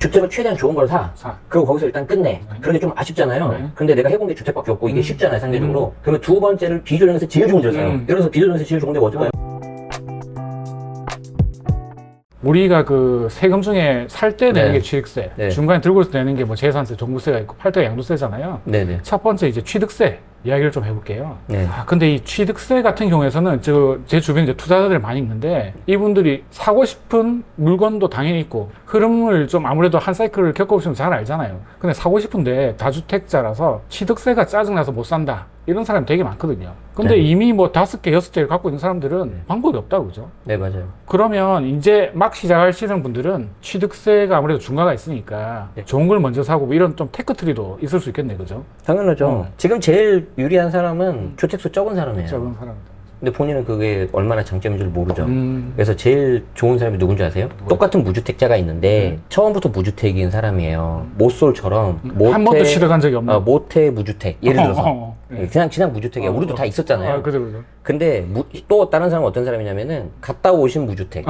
주택을 최대한 좋은 걸 사. 그리고 거기서 일단 끝내. 그런데 좀 아쉽잖아요. 근데 내가 해본 게 주택밖에 없고 이게 쉽잖아요, 상대적으로. 그러면 두 번째를 비조정에서 제일 좋은 데를 사요. 예를 들어서 비조정에서 제일 좋은 데가 어딜까요? 우리가 그 세금 중에 살 때 내는 네. 게 취득세, 네. 중간에 들고 있을 때 내는 게 뭐 재산세, 종부세가 있고 팔 때가 양도세잖아요. 네네. 첫 번째 이제 취득세 이야기를 좀 해볼게요. 네. 근데 이 취득세 같은 경우에서는 제 주변에 이제 투자자들 많이 있는데 이분들이 사고 싶은 물건도 당연히 있고 흐름을 좀 아무래도 한 사이클을 겪어보시면 잘 알잖아요. 근데 사고 싶은데 다주택자라서 취득세가 짜증나서 못 산다. 이런 사람이 되게 많거든요. 근데 네. 이미 뭐 5개, 6개를 갖고 있는 사람들은 방법이 없다고 그죠? 네, 맞아요. 그러면 이제 막 시작하시는 분들은 취득세가 아무래도 중과가 있으니까 좋은 걸 먼저 사고 뭐 이런 좀 테크트리도 있을 수 있겠네, 그죠? 당연하죠. 지금 제일 유리한 사람은 주택수 적은 사람이에요. 적은 사람들. 근데 본인은 그게 얼마나 장점인 줄 모르죠. 그래서 제일 좋은 사람이 누군지 아세요? 똑같은 무주택자가 있는데 처음부터 무주택인 사람이에요. 모쏠처럼 한 번도 취득한 적이 없는. 모태 무주택. 예를 들어서 네. 그냥 무주택이야. 우리도 다 있었잖아요. 그죠. 근데 또 다른 사람은 어떤 사람이냐면은 갔다 오신 무주택.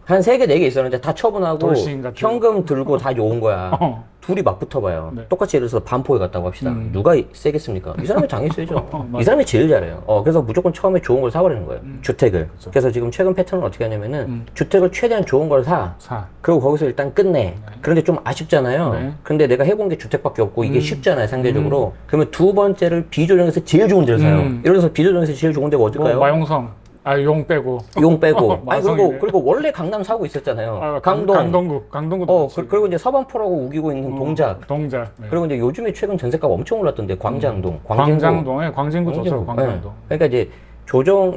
한 3개, 4개 있었는데 다 처분하고 돌싱 같은. 현금 들고 다 온 거야. 둘이 막 붙어봐요. 네. 똑같이 예를 들어서 반포에 갔다고 합시다. 누가 세겠습니까? 이 사람이 당했어야죠. 이 사람이 제일 잘해요. 그래서 무조건 처음에 좋은 걸 사버리는 거예요. 주택을. 그렇죠. 그래서 지금 최근 패턴은 어떻게 하냐면은 주택을 최대한 좋은 걸 사. 사. 그리고 거기서 일단 끝내. 그런데 좀 아쉽잖아요. 네. 근데 내가 해본 게 주택밖에 없고 이게 쉽잖아요, 상대적으로. 그러면 두 번째를 비조정에서 제일 좋은 데를 사요. 예를 들어서 비조정에서 제일 좋은 데가 어딜까요? 마용성. 용 빼고. 용 빼고. 아니, 마성이네. 그리고 원래 강남 사고 있었잖아요. 강동구도. 그리고 이제 서반포라고 우기고 있는 동작. 동작. 네. 그리고 이제 요즘에 최근 전세가가 엄청 올랐던데, 광장동. 광장동에 광진구 좋죠, 광장동. 네. 그러니까 이제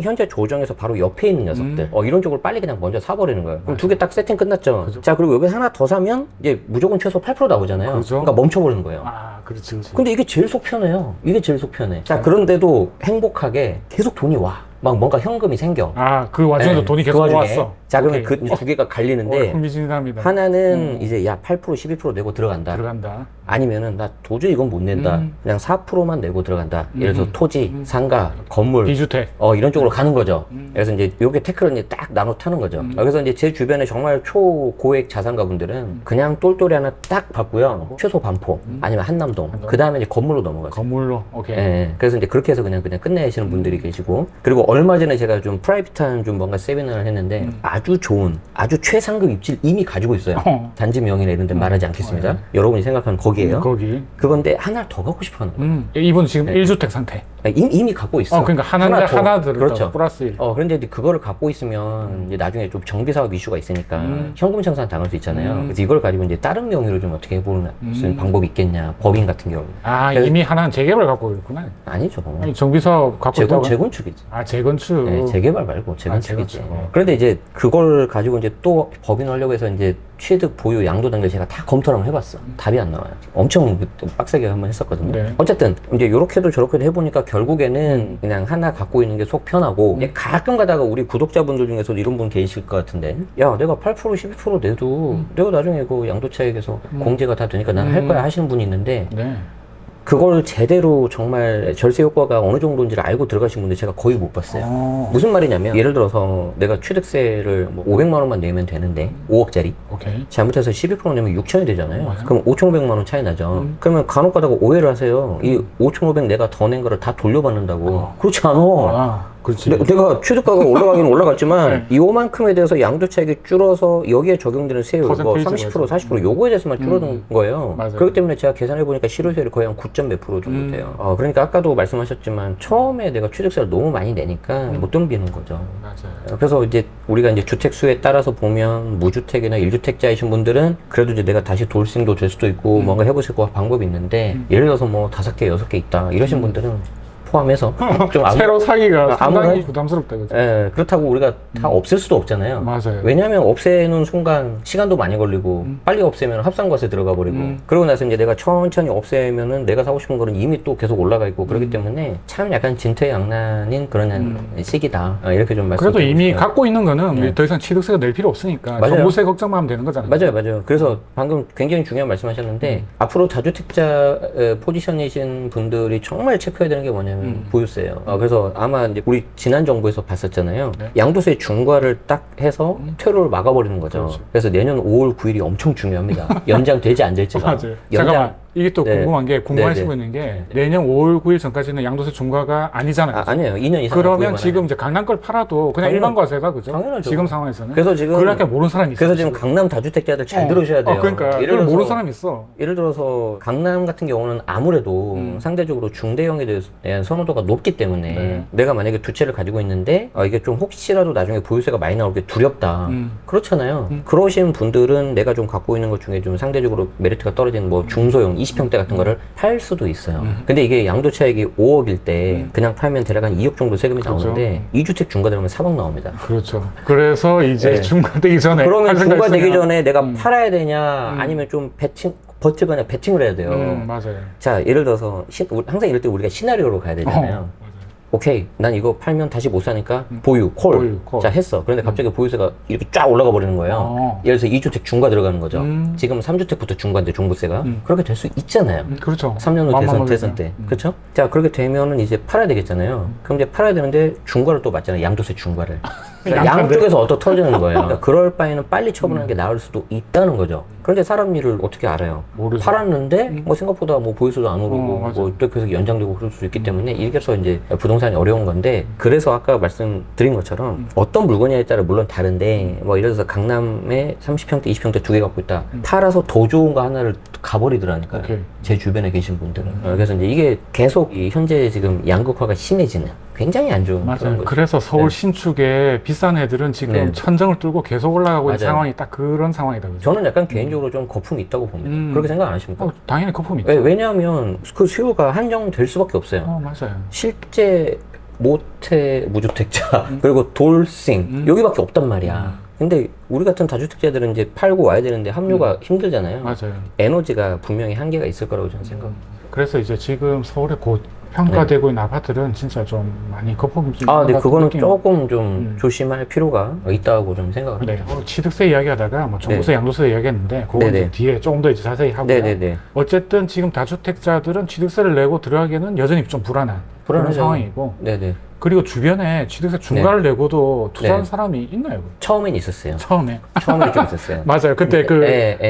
현재 조정에서 바로 옆에 있는 녀석들. 이런 쪽을 빨리 그냥 먼저 사버리는 거예요. 그럼 두 개 딱 세팅 끝났죠. 그죠. 자, 그리고 여기 하나 더 사면 이제 무조건 최소 8% 나오잖아요. 그죠. 그러니까 멈춰버리는 거예요. 그렇지. 근데 이게 제일 속 편해요. 이게 제일 속 편해. 자, 그런데도 행복하게 계속 돈이 와. 막 뭔가 현금이 생겨. 그 와중에도 네, 돈이 그 계속 와중에. 왔어. 자, 그러면 그 두 개가 갈리는데 흥미진진합니다. 하나는 이제 8%, 12% 내고 들어간다. 아니면은 나 도저히 이건 못 낸다. 그냥 4%만 내고 들어간다. 예를 들어서 토지, 상가, 건물, 비주택. 이런 쪽으로 가는 거죠. 그래서 이제 요게 태클을 이제 딱 나눠 타는 거죠. 그래서 이제 제 주변에 정말 초고액 자산가분들은 그냥 똘똘이 하나 딱 받고요. 최소 반포, 아니면 한남동. 그 다음에 이제 건물로 넘어가죠. 건물로. 오케이. 예, 그래서 이제 그렇게 해서 그냥 끝내시는 분들이 계시고, 그리고 얼마 전에 제가 좀 프라이빗한 좀 뭔가 세미나를 했는데 아주 좋은, 아주 최상급 입지를 이미 가지고 있어요. 단지 명의나 이런 데 말하지 않겠습니다. 여러분이 생각하는 거기에요. 거기. 그건데 하나를 더 갖고 싶어 하는 거예요. 이분 지금 1주택 상태. 이미 갖고 있어. 그러니까 하나 들었다. 그렇죠. 플러스 1. 그런데 이제 그거를 갖고 있으면 이제 나중에 좀 정비 사업 이슈가 있으니까 현금 청산 당할 수 있잖아요. 그래서 이걸 가지고 이제 다른 명의로 좀 어떻게 해보는 무슨 방법이 있겠냐. 법인 같은 경우. 이미 하나는 재개발 갖고 있구나. 아니죠. 정비사업 갖고 있다고. 재건축이지. 재건축. 네, 재개발 말고 재건축이지. 재건축. 그런데 이제 그걸 가지고 이제 또 법인을 하려고 해서 이제 취득, 보유, 양도 단계를 제가 다 검토를 한번 해봤어. 답이 안 나와요. 엄청 빡세게 한번 했었거든요. 네. 어쨌든 이제 요렇게도 저렇게도 해보니까 결국에는 그냥 하나 갖고 있는 게 속 편하고 이제 가끔 가다가 우리 구독자분들 중에서도 이런 분 계실 것 같은데, 야, 내가 8% 12% 내도 내가 나중에 그 양도차익에서 공제가 다 되니까 난 할 거야 하시는 분이 있는데, 네. 그걸 제대로 정말 절세 효과가 어느 정도인지를 알고 들어가신 분들 제가 거의 못 봤어요. 무슨 말이냐면, 예를 들어서 내가 취득세를 뭐 500만 원만 내면 되는데 5억짜리 오케이. 잘못해서 12% 내면 6천이 되잖아요. 맞아요. 그럼 5,500만 원 차이 나죠. 그러면 간혹 가다가 오해를 하세요. 이 5,500 내가 더 낸 거를 다 돌려받는다고. 그렇지 않아. 그렇지. 내가 취득가가 올라가긴 올라갔지만 이거만큼에 대해서 양도차익이 줄어서 여기에 적용되는 세율 뭐 퍼센테이지가 30%, 40% 요거에 대해서만 줄어든 거예요. 맞아요. 그렇기 때문에 제가 계산해 보니까 실효세율이 거의 한 9점 몇 프로 정도 돼요. 그러니까 아까도 말씀하셨지만 처음에 내가 취득세를 너무 많이 내니까 못 덤비는 거죠. 맞아요. 그래서 이제 우리가 이제 주택 수에 따라서 보면 무주택이나 1주택자이신 분들은 그래도 이제 내가 다시 돌싱도 될 수도 있고 뭔가 해보실 거 방법이 있는데, 예를 들어서 뭐 5개, 6개 있다 이러신 분들은 포함해서 좀 새로 사기가 상당히 아무런- 부담스럽다, 그죠? 예, 그렇다고 우리가 다 없앨 수도 없잖아요. 맞아요. 왜냐하면 없애는 순간 시간도 많이 걸리고 빨리 없애면 합산과세 들어가 버리고 그러고 나서 이제 내가 천천히 없애면은 내가 사고 싶은 거는 이미 또 계속 올라가 있고 그렇기 때문에 참 약간 진퇴양난인 그런 시기다. 이렇게 좀 말씀드리고 그래도 이미 싶어요. 갖고 있는 거는 더 이상 취득세가 낼 필요 없으니까 맞아요. 정부세 걱정만 하면 되는 거잖아요. 맞아요. 그래서 방금 굉장히 중요한 말씀하셨는데 앞으로 다주택자 포지션이신 분들이 정말 체크해야 되는 게 뭐냐면 보유세예요. 그래서 아마 이제 우리 지난 정부에서 봤었잖아요. 네. 양도세 중과를 딱 해서 퇴로를 막아버리는 거죠. 그렇죠. 그래서 내년 5월 9일이 엄청 중요합니다. 연장될지 안 될지가. 맞아요. 잠깐만. 이게 또 네. 궁금한 게 궁금하시고 네, 있는 게 내년 5월 9일 전까지는 양도세 중과가 아니잖아요. 아니에요. 2년 이상. 그러면 지금 이제 강남 걸 팔아도 그냥 일반 과세가 그죠? 당연하죠. 지금 상황에서는. 그래서 지금 그걸 약간 모르는 사람이 있어요. 그래서 지금 강남 다주택자들 잘 들으셔야 돼요. 그러니까 그걸 모르는 사람이 있어. 예를 들어서 강남 같은 경우는 아무래도 상대적으로 중대형에 대한 선호도가 높기 때문에 네. 내가 만약에 두 채를 가지고 있는데 이게 좀 혹시라도 나중에 보유세가 많이 나올 게 두렵다. 그렇잖아요. 그러신 분들은 내가 좀 갖고 있는 것 중에 좀 상대적으로 메리트가 떨어지는 뭐 중소형 20평대 같은 거를 팔 수도 있어요. 근데 이게 양도차익이 5억일 때 그냥 팔면 대략 한 2억 정도 세금이 그렇죠. 나오는데 2주택 중과 들어가면 4억 나옵니다. 그렇죠. 그래서 이제 네. 중과되기 전에 그러면 할 생각이 중과되기 있으면- 전에 내가 팔아야 되냐 아니면 좀 버티거나 베팅을 해야 돼요. 맞아요. 자, 예를 들어서 항상 이럴 때 우리가 시나리오로 가야 되잖아요. 맞아요. 오케이, 난 이거 팔면 다시 못 사니까 보유, 콜. 콜. 자, 했어. 그런데 갑자기 보유세가 이렇게 쫙 올라가 버리는 거예요. 예를 들어서 2주택 중과 들어가는 거죠. 지금 3주택부터 중과인데 종부세가. 그렇게 될 수 있잖아요. 그렇죠. 3년 후 대선 때. 음. 그렇죠? 자, 그렇게 되면은 이제 팔아야 되겠잖아요. 그럼 이제 팔아야 되는데 중과를 또 맞잖아요. 양도세 중과를. 그러니까 양쪽에서 얻어 터지는 거예요. 그러니까 그럴 바에는 빨리 처분하는 게 나을 수도 있다는 거죠. 그런데 사람 일을 어떻게 알아요? 모르죠. 팔았는데 뭐 생각보다 뭐 보유세도 안 오르고 맞아. 뭐 또 계속 연장되고 그럴 수 있기 때문에 이래서 이제 부동산이 어려운 건데 그래서 아까 말씀드린 것처럼 어떤 물건이냐에 따라 물론 다른데 뭐 예를 들어서 강남에 30평대, 20평대 두 개 갖고 있다. 팔아서 더 좋은 거 하나를 가버리더라니까요. 오케이. 제 주변에 계신 분들은. 그래서 이제 이게 계속 이 현재 지금 양극화가 심해지는 굉장히 안 좋은 그런 맞아요. 거죠. 그래서 서울 네. 신축에 비싼 애들은 지금 네. 천정을 뚫고 계속 올라가고 있는 맞아요. 상황이 딱 그런 상황이다. 그죠? 저는 약간 개인적으로 좀 거품이 있다고 봅니다. 그렇게 생각 안 하십니까? 당연히 거품이 있죠. 왜냐하면 그 수요가 한정될 수밖에 없어요. 맞아요. 실제 모태 무주택자 그리고 돌싱 여기밖에 없단 말이야. 근데 우리 같은 다주택자들은 이제 팔고 와야 되는데 합류가 힘들잖아요. 맞아요. 에너지가 분명히 한계가 있을 거라고 저는 생각합니다. 그래서 이제 지금 서울에 곧 평가되고 있는 아파트들은 진짜 좀 많이 거품이 좀 아, 네, 있는 그거는 느낌이- 조금 좀 조심할 필요가 있다고 좀 생각합니다. 네, 취득세 이야기하다가 뭐 종부세, 양도세 이야기했는데 그거 네네. 이제 뒤에 조금 더 이제 자세히 하고요. 네네네. 어쨌든 지금 다주택자들은 취득세를 내고 들어가기에는 여전히 좀 불안한 그런 불안하죠. 상황이고, 네네. 그리고 주변에 취득세 중과를 내고도 투자하는 네. 사람이 있나요? 처음엔 있었어요. 처음에 처음엔 좀 있었어요. 맞아요. 그때 그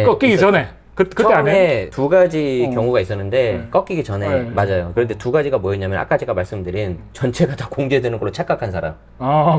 꺾이기 전에 그때 안 해. 처음에 두 가지 경우가 있었는데 네. 꺾이기 전에 네. 맞아요. 그런데 두 가지가 뭐였냐면 아까 제가 말씀드린 전체가 다 공제되는 걸로 착각한 사람.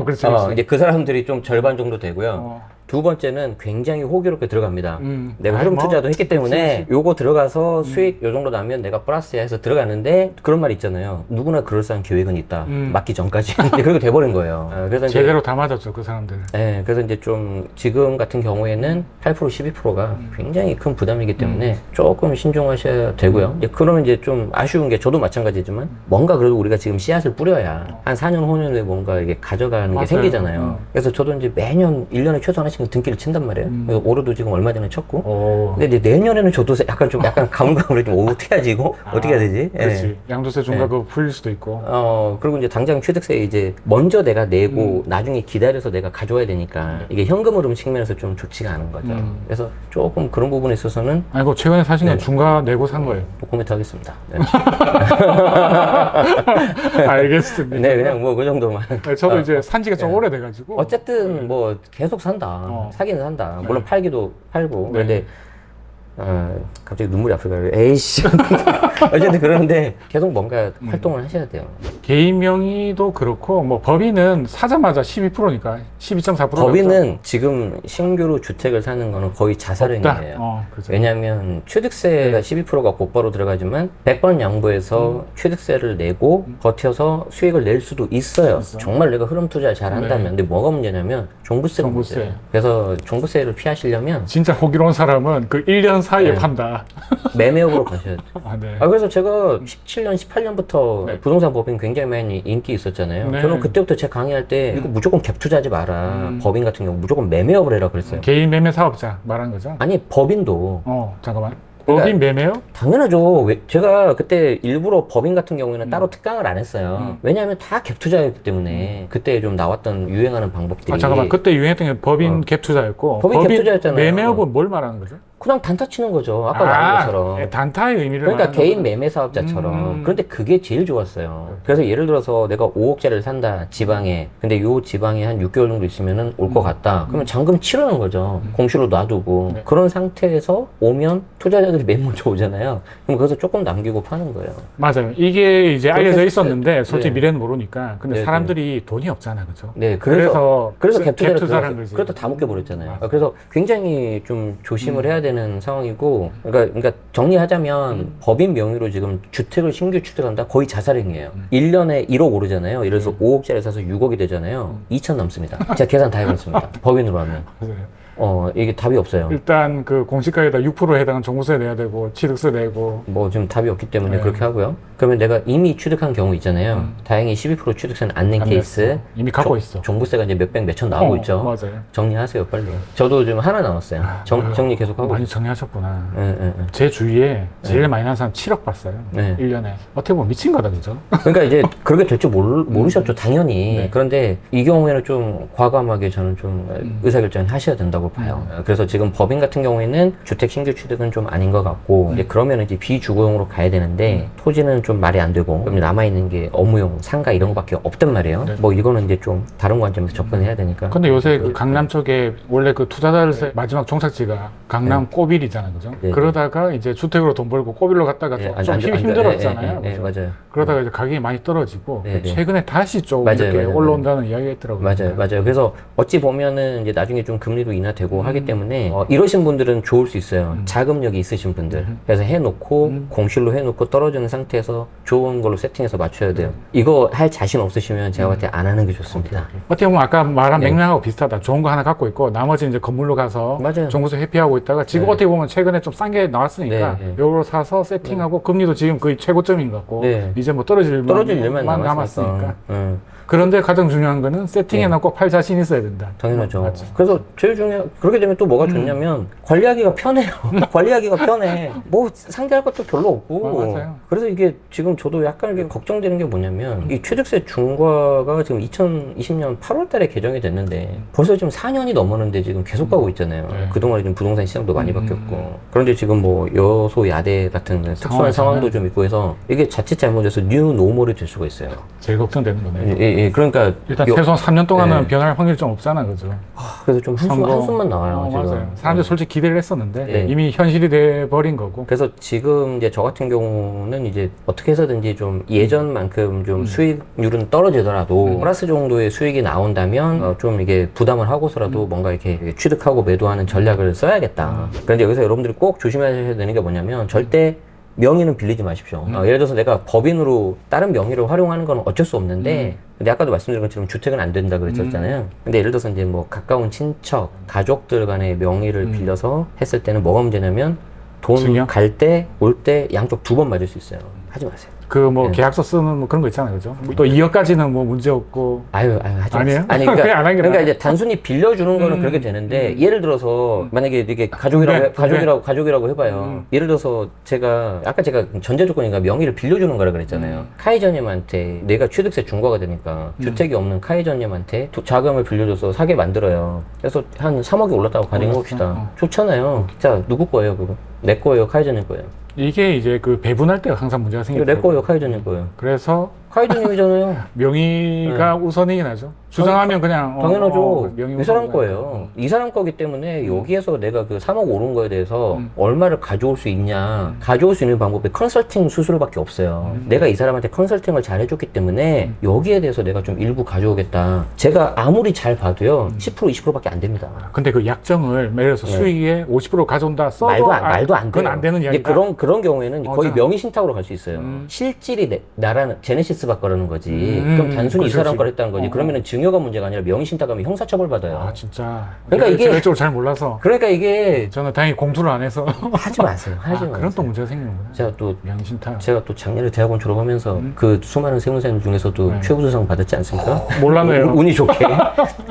그렇죠. 그렇죠. 이제 그 사람들이 좀 절반 정도 되고요. 어. 두 번째는 굉장히 호기롭게 들어갑니다. 내가 아이, 흐름 뭐, 투자도 했기 때문에 요거 들어가서 수익 요 정도 나면 내가 플러스야 해서 들어갔는데 그런 말 있잖아요. 누구나 그럴싸한 계획은 있다. 맞기 전까지. 이제 그렇게 돼버린 거예요. 그래서 이제 제대로 다 맞았죠, 그 사람들. 네, 그래서 이제 좀 지금 같은 경우에는 8% 12%가 굉장히 큰 부담이기 때문에 조금 신중하셔야 되고요. 이제 그러면 이제 좀 아쉬운 게 저도 마찬가지지만 뭔가 그래도 우리가 지금 씨앗을 뿌려야 한 4년, 5년 후에 뭔가 이게 가져가는 게 맞아요. 생기잖아요. 그래서 저도 이제 매년 1년에 최소 하나씩 등기를 친단 말이에요. 그래서 올해도 지금 얼마 전에 쳤고. 근데 이제 내년에는 저도 약간 가물가물해 좀 어떻게 하지 이거? 어떻게 해야 되지? 그렇지. 예. 양도세 중과 그거 풀릴 수도 있고. 그리고 이제 당장 취득세 이제 먼저 내가 내고 나중에 기다려서 내가 가져와야 되니까 이게 현금으로 측면에서 좀 좋지가 않은 거죠. 그래서 조금 그런 부분에 있어서는 아이고, 최근에 사신 건 네. 중과 내고 산 거예요. 또 코멘트 하겠습니다. 네. 알겠습니다. 네, 그냥 뭐 그 정도만. 네, 저도 이제 산 지가 좀 오래돼가지고. 어쨌든 뭐 계속 산다. 사기는 산다. 물론 팔기도 팔고. 네. 그런데 갑자기 눈물이 앞을 가요. 에이씨. 어쨌든 그러는데 계속 뭔가 활동을 하셔야 돼요. 개인 명의도 그렇고, 뭐 법인은 사자마자 12%니까 12.4%. 법인은 지금 신규로 주택을 사는 거는 거의 자살행위예요. 그죠. 왜냐하면 취득세가 12%가 곧바로 들어가지만 100번 양보해서 취득세를 내고 버텨서 수익을 낼 수도 있어요. 정말 내가 흐름 투자를 잘 한다면. 근데 뭐가 문제냐면 종부세가 종부세. 문제예요. 그래서 종부세를 피하시려면 진짜 호기로운 사람은 그 1년 사이에 네. 판다. 매매업으로 가셔야 돼요. 네. 그래서 제가 17년, 18년부터 네. 부동산 법인 굉장히 많이 인기 있었잖아요. 네. 저는 그때부터 제 강의할 때 이거 무조건 갭 투자하지 마라. 법인 같은 경우 무조건 매매업을 해라 그랬어요. 개인 매매 사업자 말한 거죠? 아니 법인도 잠깐만. 그러니까 법인 매매요? 당연하죠. 제가 그때 일부러 법인 같은 경우에는 따로 특강을 안 했어요. 왜냐하면 다 갭 투자였기 때문에 그때 좀 나왔던 유행하는 방법들이 잠깐만. 그때 유행했던 게 법인 갭 투자였고. 법인 갭 투자였잖아요. 매매업은 뭘 말하는 거죠? 그냥 단타 치는 거죠. 아까 말한 것처럼. 예, 단타의 의미를 그러니까 말하는 개인 거구나. 매매 사업자처럼. 그런데 그게 제일 좋았어요. 그래서 예를 들어서 내가 5억짜리를 산다, 지방에. 근데 요 지방에 한 6개월 정도 있으면은 올 것 같다. 그러면 잔금 치르는 거죠. 공시로 놔두고. 네. 그런 상태에서 오면 투자자들이 맨 먼저 오잖아요. 그럼 거기서 조금 남기고 파는 거예요. 맞아요. 이게 이제 그렇게 알려져 했- 있었는데 솔직히 네. 미래는 모르니까. 근데 네, 사람들이 돈이 없잖아, 그죠? 네, 그래서 갭 투자를 투자라는 거지. 그렇다 다 묶여버렸잖아요. 그래서 굉장히 좀 조심을 해야 되는 상황이고, 그러니까 정리하자면 법인 명의로 지금 주택을 신규 취득한다? 거의 자살행위예요. 1년에 1억 오르잖아요. 예를 들어서 5억짜리 사서 6억이 되잖아요. 2천 남습니다. 제가 계산 다 해봤습니다. 법인으로 하면. 맞아요. 이게 답이 없어요. 일단 그 공시가에다 6%에 해당한 종부세 내야 되고 취득세 내고. 뭐 지금 답이 없기 때문에 네. 그렇게 하고요. 그러면 내가 이미 취득한 경우 있잖아요. 다행히 12% 취득세는 안 낸 안 케이스. 냈어. 이미 갖고 있어. 종부세가 이제 몇백 몇천 나오고 있죠. 맞아요. 정리하세요, 빨리. 저도 지금 하나 남았어요. 정리 계속 하고. 많이 정리하셨구나. 예, 예, 예. 제 주위에 제일 많이 난 사람 7억 봤어요. 네. 1년에. 어떻게 보면 미친 거다, 그죠? 그러니까 이제 그렇게 될 줄 모르셨죠, 당연히. 네. 그런데 이 경우에는 좀 과감하게 저는 좀 의사결정을 하셔야 된다고 봐요. 그래서 지금 법인 같은 경우에는 주택 신규 취득은 좀 아닌 것 같고, 이제 그러면 이제 비주거용으로 가야 되는데, 토지는 좀 말이 안 되고, 그럼 남아있는 게 업무용, 상가 이런 거밖에 없단 말이에요. 네. 뭐 이거는 이제 좀 다른 관점에서 접근해야 되니까. 근데 요새 그 강남 쪽에 원래 그 투자자들 마지막 종착지가 강남 꼬빌이잖아요, 그죠? 네. 그러다가 이제 주택으로 돈 벌고 꼬빌로 갔다가 예, 좀 힘들었잖아요. 예, 예, 그죠? 맞아요. 그러다가 이제 가격이 많이 떨어지고 네, 네. 최근에 다시 좀 맞아요, 이렇게 맞아요, 올라온다는 이야기가 있더라고요. 맞아요. 그래서 어찌 보면은 이제 나중에 좀 금리도 인하되고 하기 때문에 이러신 분들은 좋을 수 있어요. 자금력이 있으신 분들. 그래서 해놓고 공실로 해놓고 떨어지는 상태에서 좋은 걸로 세팅해서 맞춰야 돼요. 이거 할 자신 없으시면 제가 볼 때 안 하는 게 좋습니다. 어떻게 보면 아까 말한 네. 맥락하고 비슷하다. 좋은 거 하나 갖고 있고 나머지 이제 건물로 가서 맞아요. 종부세 회피하고 있다가 지금 네. 어떻게 보면 최근에 좀 싼 게 나왔으니까 네, 네. 요걸 사서 세팅하고 금리도 지금 거의 최고점인 것 같고 네. 이제 뭐 떨어질 일만 남았으니까. 응. 그런데 가장 중요한 거는 세팅해놓고 팔 자신 있어야 된다. 당연하죠. 맞죠. 그래서 제일 중요한, 그렇게 되면 또 뭐가 좋냐면, 관리하기가 편해요. 관리하기가 편해. 뭐 상대할 것도 별로 없고. 맞아요. 그래서 이게 지금 저도 약간 이게 걱정되는 게 뭐냐면, 이 취득세 중과가 지금 2020년 8월 달에 개정이 됐는데, 벌써 지금 4년이 넘었는데 지금 계속 가고 있잖아요. 네. 그동안에 좀 부동산 시장도 많이 바뀌었고. 그런데 지금 뭐 여소야대 같은 특수한 상황도 좀 있고 해서, 이게 자칫 잘못해서 뉴 노멀이 될 수가 있어요. 제일 걱정되는 거네요. 그러니까. 일단 최소한 3년 동안은 네. 변할 확률이 좀 없잖아, 그죠? 그래서 좀 선거. 한숨만 나와요. 지금. 맞아요. 사람들이 솔직히 기대를 했었는데 네. 이미 현실이 돼 버린 거고. 그래서 지금 이제 저 같은 경우는 이제 어떻게 해서든지 좀 예전만큼 좀 수익률은 떨어지더라도 플러스 정도의 수익이 나온다면 좀 이게 부담을 하고서라도 뭔가 이렇게 취득하고 매도하는 전략을 써야겠다. 그런데 여기서 여러분들이 꼭 조심하셔야 되는 게 뭐냐면 절대 명의는 빌리지 마십시오. 예를 들어서 내가 법인으로 다른 명의를 활용하는 건 어쩔 수 없는데 근데 아까도 말씀드린 것처럼 주택은 안 된다 그랬잖아요. 근데 예를 들어서 이제 뭐 가까운 친척, 가족들 간의 명의를 빌려서 했을 때는 뭐가 문제냐면 돈 증여? 갈 때, 올 때 양쪽 두 번 맞을 수 있어요. 하지 마세요. 그 뭐 네. 계약서 쓰는 뭐 그런 거 있잖아요, 그죠? 또 2억까지는 뭐 문제 없고. 아유, 하지 아니에요? 마세요. 아니, 그냥 안 하는 게 그러니까 나아요. 이제 단순히 빌려주는 거는 그렇게 되는데, 예를 들어서, 만약에 이게 가족이라고 해봐요. 예를 들어서 아까 제가 전제 조건인가 명의를 빌려주는 거라 그랬잖아요. 카이저님한테 내가 취득세 중과가 되니까, 주택이 없는 카이저님한테 자금을 빌려줘서 사게 만들어요. 그래서 한 3억이 올랐다고 가정해봅시다. 좋잖아요. 자, 누구 거예요, 그거? 내 거예요, 카이저님 거예요? 이게 이제 그 배분할 때가 항상 문제가 이거 생겨요. 내 거예요, 카이저님 거예요. 그래서 카이저님이잖아요. 명의가 우선이긴 하죠. 주장하면 그냥 당연하죠. 명의 이 사람 우선이니까. 거예요. 이 사람 거기 때문에 여기에서 내가 그 3억 오른 거에 대해서 얼마를 가져올 수 있냐. 가져올 수 있는 방법이 컨설팅 수수료밖에 없어요. 내가 이 사람한테 컨설팅을 잘 해줬기 때문에 여기에 대해서 내가 좀 일부 가져오겠다. 제가 아무리 잘 봐도요. 10% 20%밖에 안 됩니다. 근데 그 약정을 예를 들어서 네. 수익의 50% 가져온다 써도 말도 안 돼요. 그건 안 되는 이제 이야기다. 그런 경우에는 거의 맞아. 명의 신탁으로 갈 수 있어요. 실질이 나라는 제네시스 받거라는 거지. 그럼 단순히 이 그렇지, 사람 그렇지. 거 했다는 거지. 그러면은 증여가 문제가 아니라 명의 신탁하면 형사처벌 받아요. 아 진짜. 그러니까 이게- 제가 이쪽을 잘 몰라서 그러니까 이게 저는 다행히 공투를 안 해서 하지 마세요. 하지 마세요. 그런 또 문제가 생기는구나. 명신탁. 제가 또 작년에 대학원 졸업하면서 그 수많은 세무사님 중에서도 네. 최우수상 받았지 않습니까? 몰랐네요. 운이 좋게.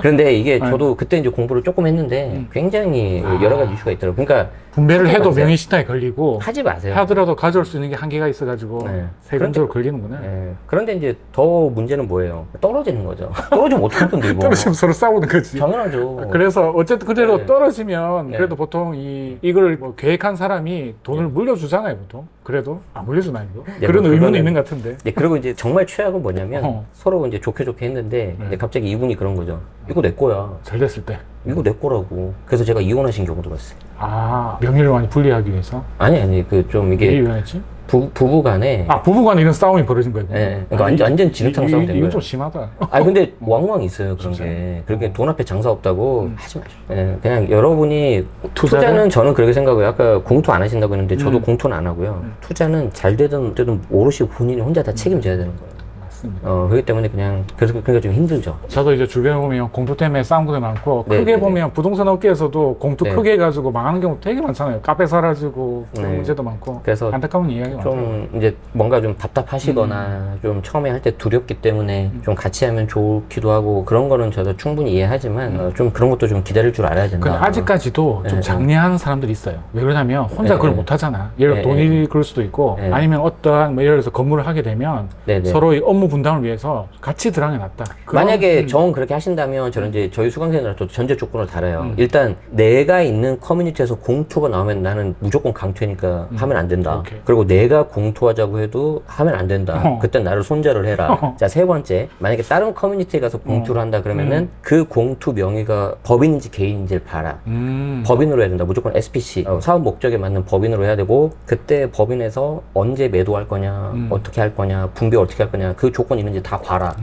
그런데 이게 저도 그때 이제 공부를 조금 했는데 굉장히 여러 가지 이슈가 있더라고요. 그러니까 분배를 하지 해도 마세요. 명의신탁에 걸리고 하지 마세요. 하더라도 가져올 수 있는 게 한계가 있어가지고 네. 세금적으로 걸리는구나. 예. 그런데 이제 더 문제는 뭐예요? 떨어지는 거죠. 떨어지면 어떡할 건데 이거? 떨어지면 서로 싸우는 거지. 당연하죠. 그래서 어쨌든 그대로 네. 떨어지면 네. 그래도 보통 이걸 뭐 계획한 사람이 돈을 물려주잖아요, 보통. 그래도 안 물려주나 이거? 네, 그런 뭐 의문이 그거는- 있는 것 같은데. 네, 그리고 이제 정말 최악은 뭐냐면 어. 서로 이제 좋게 했는데 네. 이제 갑자기 이분이 그런 거죠. 이거 내 거야. 잘 됐을 때. 이거 내 거라고. 그래서 제가 이혼하신 경우도 봤어요. 아, 명의를 많이 분리하기 위해서? 아니 그 좀 왜 이게 이혼했지? 부부간에 아, 부부간에 이런 싸움이 벌어진 거예요. 예, 그러니까 완전 진흙탕 싸움 된 이건 거예요. 좀 심하다. 아 근데 왕왕 있어요 그런 진짜요? 게. 그렇게 돈 앞에 장사 없다고 하지 마시고. 예, 그냥 여러분이 투자를? 투자는 저는 그렇게 생각해요. 아까 공투 안 하신다고 했는데 저도 음. 공투는 안 하고요. 투자는 잘 되든 오롯이 본인이 혼자 다 책임져야 되는 거예요. 맞습니다. 그렇기 때문에 그냥 그래서 그러니까 좀 힘들죠. 저도 이제 주변에 보면 공투 때문에 싸운 것도 많고 네, 크게 네, 보면 부동산 업계에서도 공투 네. 크게 해가지고 망하는 경우 되게 많잖아요. 카페 사라지고 그런 네. 문제도 많고 그래서 안타까운 이야기가 많아요. 좀 이제 뭔가 좀 답답하시거나 좀 처음에 할 때 두렵기 때문에 좀 같이 하면 좋기도 하고 그런 거는 저도 충분히 이해하지만 좀 그런 것도 좀 기다릴 줄 알아야 된다. 근데 아직까지도 좀 네, 장려하는 사람들이 있어요. 왜 그러냐면 혼자 네, 그걸 네. 못 하잖아. 예를 들어 네, 돈이 그럴 수도 있고 네. 아니면 어떠한 뭐 예를 들어서 건물을 하게 되면 네네. 서로의 업무 분담을 위해서 같이 들어가는 게 낫다. 그런- 만약에 정 그렇게 하신다면 저는 이제 저희 수강생들한테 전제 조건을 달아요. 음. 일단 내가 있는 커뮤니티에서 공투가 나오면 나는 무조건 강퇴니까 하면 안 된다. 오케이. 그리고 내가 공투하자고 해도 하면 안 된다. 그때 나를 손절을 해라. 자, 세 번째. 만약에 다른 커뮤니티에 가서 공투를 한다 그러면은 그 공투 명의가 법인인지 개인인지를 봐라. 법인으로 해야 된다. 무조건 SPC. 사업 목적에 맞는 법인으로 해야 되고 그때 법인에서 언제 매도할 거냐, 어떻게 할 거냐, 분배 어떻게 할 거냐 그 조건 있는지 다 봐라.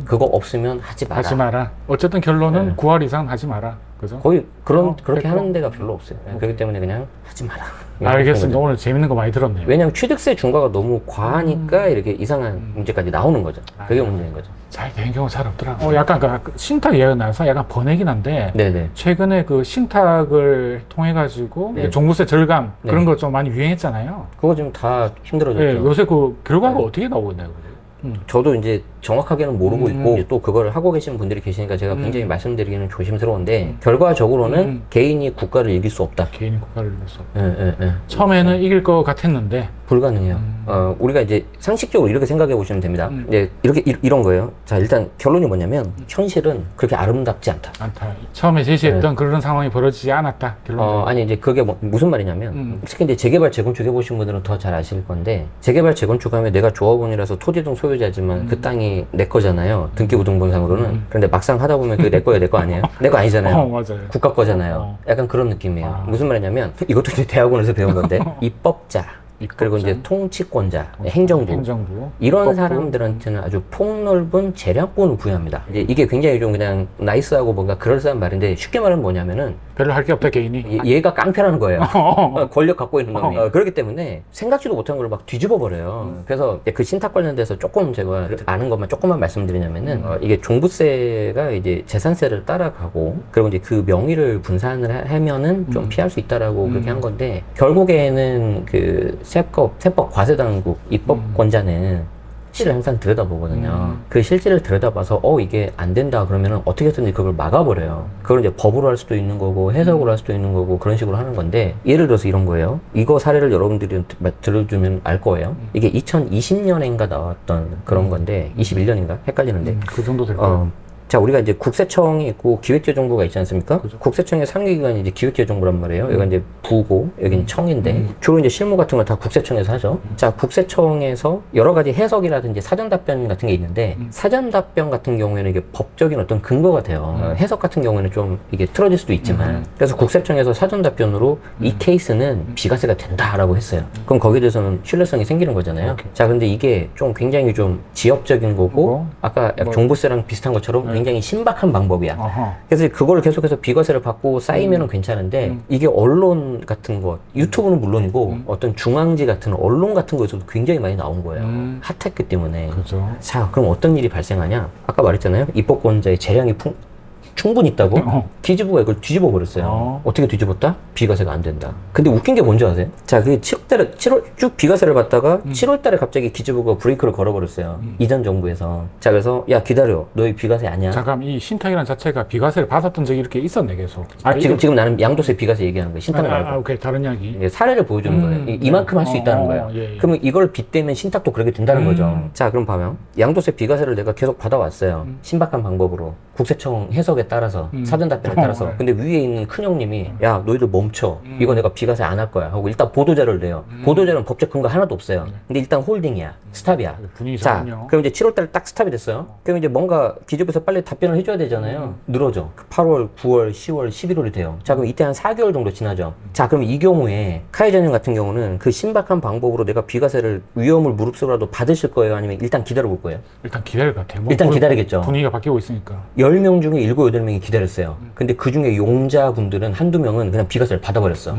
그거 없으면 하지 마라. 하지 마라. 어쨌든 결론은 네. 9월 이상 하지 마라. 그죠? 거의 그렇게 됐고. 하는 데가 별로 없어요. 그렇기 때문에 그냥 하지 마라. 알겠습니다. 오늘 재밌는 거 많이 들었네요. 왜냐면 취득세 중과가 너무 과하니까 이렇게 이상한 문제까지 나오는 거죠. 그게 문제인 거죠. 잘 되는 경우 잘 없더라. 약간 그 신탁 이야기가 나서 약간 번외긴 한데 네네. 최근에 그 신탁을 통해 가지고 네. 종부세 절감 네. 그런 거 좀 많이 유행했잖아요. 그거 지금 다 힘들어졌죠. 네, 요새 그 결과가 네. 어떻게 나오고 있나요? 저도 이제 정확하게는 모르고 있고 이제 또 그거를 하고 계시는 분들이 계시니까 제가 음. 굉장히 말씀드리기는 조심스러운데 결과적으로는 개인이 국가를 이길 수 없다. 개인이 국가를 위해서. 예. 처음에는 이길 것 같았는데 불가능해요. 우리가 이제 상식적으로 이렇게 생각해 보시면 됩니다. 이제 이렇게 이런 거예요. 자, 일단 결론이 뭐냐면 현실은 그렇게 아름답지 않다. 않다. 처음에 제시했던 그런 상황이 벌어지지 않았다. 결론적으로. 아니 이제 그게 무슨 말이냐면 특히 이제 재개발 재건축 해보신 분들은 더 잘 아실 건데 재개발 재건축하면 내가 조합원이라서 토지등 소유자지만 그 땅이 내 거잖아요. 등기부등본상으로는. 그런데 막상 하다 보면 그게 내 거예요, 내 거 아니에요? 내 거 아니잖아요. 맞아요. 국가 거잖아요. 약간 그런 느낌이에요. 무슨 말이냐면 이것도 이제 대학원에서 배운 건데 입법자 그리고 이제 통치권자, 행정부 이런 입법부. 사람들한테는 아주 폭넓은 재량권을 부여합니다. 이제 이게 굉장히 좀 그냥 나이스하고 뭔가 그럴싸한 말인데 쉽게 말하면 뭐냐면은 별로 할 게 없다 개인이. 얘가 깡패라는 거예요. 권력 갖고 있는 놈이. 그렇기 때문에 생각지도 못한 걸 막 뒤집어 버려요. 그래서 이제 그 신탁 관련돼서 조금 제가 아는 것만 조금만 말씀드리냐면은 이게 종부세가 이제 재산세를 따라가고 그리고 이제 그 명의를 분산을 하면은 좀 피할 수 있다라고 그렇게 한 건데 결국에는 그 세법 과세당국 입법권자는 실을 항상 들여다보거든요. 그 실질을 들여다봐서 이게 안 된다 그러면은 어떻게 해서든지 그걸 막아버려요. 그걸 이제 법으로 할 수도 있는 거고 해석으로 할 수도 있는 거고 그런 식으로 하는 건데 예를 들어서 이런 거예요. 이거 사례를 여러분들이 들어주면 알 거예요. 이게 2020년인가 나왔던 그런 건데 21년인가 헷갈리는데 그 정도 될 거예요. 자, 우리가 이제 국세청이 있고 기획재정부가 있지 않습니까? 그죠. 국세청의 상위기관이 이제 기획재정부란 말이에요. 여기가 이제 부고, 여기는 청인데, 주로 이제 실무 같은 건 다 국세청에서 하죠. 자, 국세청에서 여러 가지 해석이라든지 사전 답변 같은 게 있는데, 사전 답변 같은 경우에는 이게 법적인 어떤 근거가 돼요. 해석 같은 경우에는 좀 이게 틀어질 수도 있지만, 그래서 국세청에서 사전 답변으로 이 케이스는 비과세가 된다라고 했어요. 그럼 거기에 대해서는 신뢰성이 생기는 거잖아요. 오케이. 자, 근데 이게 좀 굉장히 좀 지역적인 거고, 아까 뭐. 종부세랑 비슷한 것처럼 굉장히 신박한 방법이야. 어허. 그래서 그걸 계속해서 비과세를 받고 쌓이면은 괜찮은데 이게 언론 같은 것, 유튜브는 물론이고 어떤 중앙지 같은 언론 같은 거에서도 굉장히 많이 나온 거예요. 핫했기 때문에. 그죠. 자, 그럼 어떤 일이 발생하냐? 아까 말했잖아요. 입법권자의 재량이 충분히 있다고? 어. 기재부가 이걸 뒤집어 버렸어요. 어. 어떻게 뒤집었다? 비과세가 안 된다. 근데 웃긴 게 뭔지 아세요? 자, 그게 7월 쭉 비과세를 받다가 7월 달에 갑자기 기재부가 브레이크를 걸어버렸어요. 이전 정부에서. 자, 그래서 야, 기다려. 너희 비과세 아니야? 잠깐 이 신탁이라는 자체가 비과세를 받았던 적이 이렇게 있었네 계속. 지금 나는 양도세 비과세 얘기하는 거예요. 신탁 말고. 오케이 다른 이야기. 이게 사례를 보여주는 거예요. 이만큼 할 수 있다는 거예요. 예, 예. 그러면 이걸 빗대면 신탁도 그렇게 된다는 거죠. 자, 그럼 봐요. 양도세 비과세를 내가 계속 받아왔어요. 신박한 방법으로. 국세청 해석에 따라서, 사전 답변에 따라서. 네. 근데 위에 있는 큰형님이, 야, 너희들 멈춰. 이거 내가 비과세 안 할 거야. 하고 일단 보도자료를 내요. 보도자료는 법적 근거 하나도 없어요. 근데 일단 홀딩이야. 스탑이야. 분위기 자, 좋군요. 그럼 이제 7월달에 딱 스탑이 됐어요. 그럼 이제 뭔가 기재부에서 빨리 답변을 해줘야 되잖아요. 늘어져. 8월, 9월, 10월, 11월이 돼요. 자, 그럼 이때 한 4개월 정도 지나죠. 자, 그럼 이 경우에 카이자님 같은 경우는 그 신박한 방법으로 내가 비과세를 위험을 무릅쓰고라도 받으실 거예요? 아니면 일단 기다려볼 거예요? 일단 기다릴 것 같아요. 뭐 일단 기다리겠죠. 분위기가 바뀌고 있으니까. 10명 중에 7, 8명이 기다렸어요. 근데 그 중에 용자분들은 한두 명은 그냥 비과세를 받아버렸어.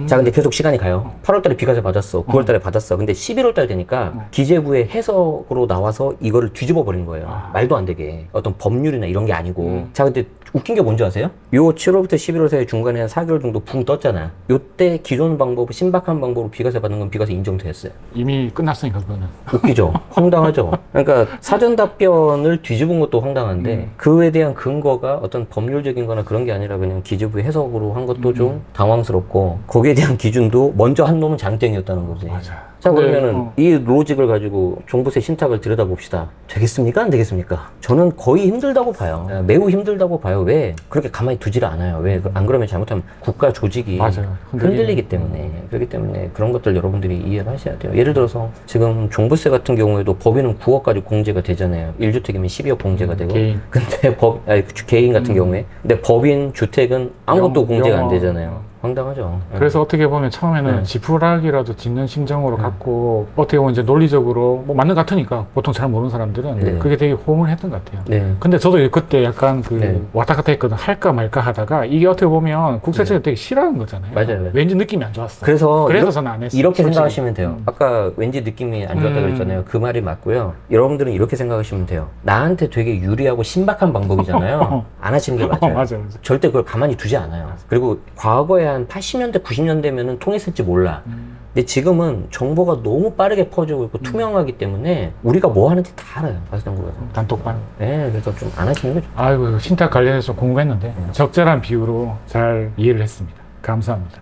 자, 근데 계속 시간이 가요. 8월달에 비과세 받았어. 9월달에 받았어. 근데 11월달 되니까 기재부의 해석으로 나와서 이거를 뒤집어 버린 거예요. 말도 안 되게. 어떤 법률이나 이런 게 아니고. 자, 근데 웃긴 게 뭔지 아세요? 요 7월부터 11월 사이 중간에 한 4개월 정도 붕 떴잖아. 요때 기존 방법, 신박한 방법으로 비과세 받는 건 비과세 인정됐어요. 이미 끝났으니까 그거는. 웃기죠? 황당하죠? 그러니까 사전 답변을 뒤집은 것도 황당한데 그에 대한 근거가 어떤 법률적인 거나 그런 게 아니라 그냥 기재부의 해석으로 한 것도 좀 당황스럽고 거기에 대한 기준도 먼저 한 놈은 장땡이었다는 거지. 맞아. 자, 근데, 그러면은 이 로직을 가지고 종부세 신탁을 들여다봅시다. 되겠습니까? 안 되겠습니까? 저는 거의 힘들다고 봐요. 매우 힘들다고 봐요. 왜? 그렇게 가만히 두지를 않아요. 왜? 안 그러면 잘못하면 국가 조직이 맞아요. 흔들리기 때문에. 그렇기 때문에 그런 것들 여러분들이 이해를 하셔야 돼요. 예를 들어서 지금 종부세 같은 경우에도 법인은 9억까지 공제가 되잖아요. 1주택이면 12억 공제가 되고. 개인. 근데 개인 같은 경우에. 근데 법인 주택은 아무것도 공제가 안 영어. 되잖아요. 황당하죠. 그래서 어떻게 보면 처음에는 지푸라기라도 짚는 심정으로 갖고 어떻게 보면 이제 논리적으로 뭐 맞는 것 같으니까 보통 잘 모르는 사람들은 네. 그게 되게 호응을 했던 것 같아요. 네. 근데 저도 그때 약간 그 네. 왔다 갔다 했거든. 할까 말까 하다가 이게 어떻게 보면 국세청이 되게 싫어하는 거잖아요. 맞아요. 왠지 느낌이 안 좋았어. 그래서 저는 안 했어요. 이렇게 솔직히. 생각하시면 돼요. 아까 왠지 느낌이 안 좋았다고 그랬잖아요. 그 말이 맞고요. 여러분들은 이렇게 생각하시면 돼요. 나한테 되게 유리하고 신박한 방법이잖아요. 안 하시는 게 맞아요. 맞아요. 절대 그걸 가만히 두지 않아요. 그리고 과거에 한 80년대, 90년대면은 통했을지 몰라. 근데 지금은 정보가 너무 빠르게 퍼지고 있고 투명하기 때문에 우리가 뭐 하는지 다 알아요. 가스정보에서. 단톡방. 네, 그래서 좀 안 하시는 게 좋아요. 아이고, 신탁 관련해서 좀 궁금했는데 적절한 비유로 잘 이해를 했습니다. 감사합니다.